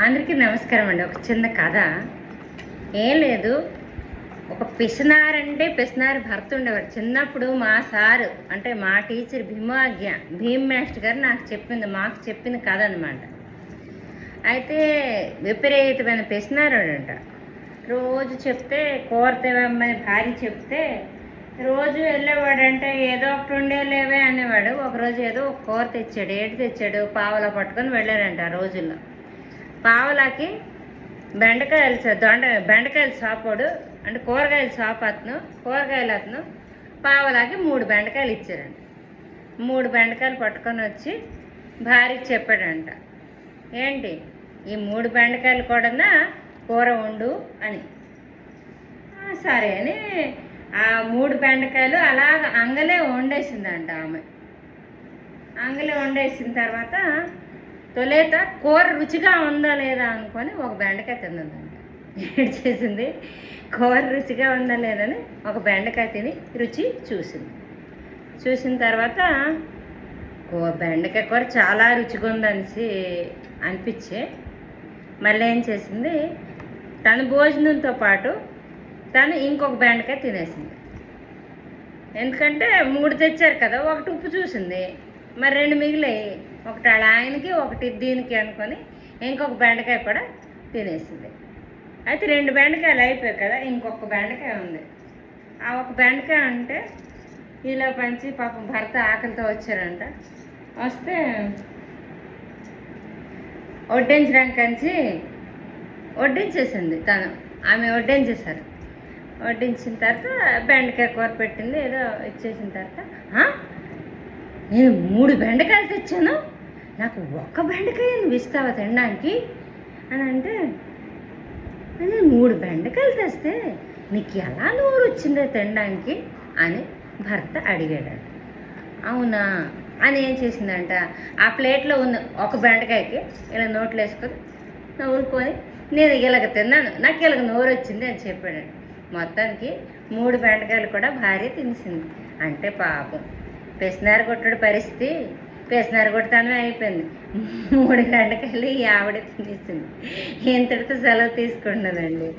అందరికీ నమస్కారం అండి. ఒక చిన్న కథ. ఏం లేదు, ఒక పిసినారంటే పిసినారి భర్త ఉండేవాడు. చిన్నప్పుడు మా సారు అంటే మా టీచర్ భీమ్ మాస్టర్ గారు మాకు చెప్పింది కథ అనమాట. అయితే విపరీతమైన పిసినారాడంట. రోజు చెప్తే కోరతేవమ్మని భార్య చెప్తే రోజు వెళ్ళేవాడంటే ఏదో ఒకటి ఉండేలేవే అనేవాడు. ఒకరోజు ఏదో ఒక కూర తెచ్చాడు. ఏడు తెచ్చాడు, పావలా పట్టుకొని వెళ్ళాడంట. ఆ రోజుల్లో పావలాకి బెండకాయలు సాపోడు అంటే కూరగాయలు అతను పావలాకి 3 బెండకాయలు ఇచ్చారంట. 3 బెండకాయలు పట్టుకొని వచ్చి భార్యకి చెప్పాడంట, ఏంటి ఈ 3 బెండకాయలు కూడా కూర వండు అని. సరే అని ఆ 3 బెండకాయలు అలాగ అంగలే వండేసిందంట ఆమె. అంగలే వండేసిన తర్వాత తొలేత కూర రుచిగా ఉందా లేదా అనుకొని ఒక బెండకాయ తిన్నదంట. ఏడు చేసింది, కూర రుచిగా ఉందా లేదని ఒక బెండకాయ తిని రుచి చూసిన తర్వాత బెండకాయ కూర చాలా రుచిగా ఉందనేసి అనిపించి మళ్ళీ ఏం చేసింది, తన భోజనంతో పాటు తను ఇంకొక బెండకాయ తినేసింది. ఎందుకంటే 3 తెచ్చారు కదా, ఒకటి ఉప్పు చూసింది, మరి 2 మిగిలాయి. ఒకటి ఆయనకి ఒకటి దీనికి అనుకొని ఇంకొక బెండకాయ కూడా తినేసింది. అయితే 2 బెండకాయలు అయిపోయాయి కదా, ఇంకొక బెండకాయ ఉంది. ఆ ఒక బెండకాయ అంటే ఇలా పంచి పాపం భర్త ఆకలితో వచ్చారంట. వస్తే వడ్డించడానికి కంచి వడ్డించేసింది తను. ఆమె వడ్డించేశారు. వడ్డించిన తర్వాత బెండకాయ కూర పెట్టింది, ఏదో ఇచ్చేసిన తర్వాత నేను 3 బెండకాయలు తెచ్చాను, నాకు ఒక్క బెండకాయ నువ్వు ఇస్తావా తినడానికి అని అంటే, నేను 3 బెండకాయలు తెస్తే నీకు ఎలా నోరు వచ్చిందో తినడానికి అని భర్త అడిగాడు. అవునా అని ఏం చేసిందంట, ఆ ప్లేట్లో ఉన్న ఒక బెండకాయకి ఇలా నోట్లో వేసుకొని నవ్వుకొని నేను ఇలాగ తిన్నాను, నాకు ఇలాగ నోరు వచ్చింది అని చెప్పాడు. మొత్తానికి 3 బెండకాయలు కూడా భార్య తినేసింది. అంటే పాపం పిసినారు కొట్టుడు పరిస్థితి పిసినారు కొట్టుతానే అయిపోయింది. 3 బెండకాయలు ఆవిడ తినేసింది. ఇంతటితో సెలవు తీసుకుంటున్నదండి.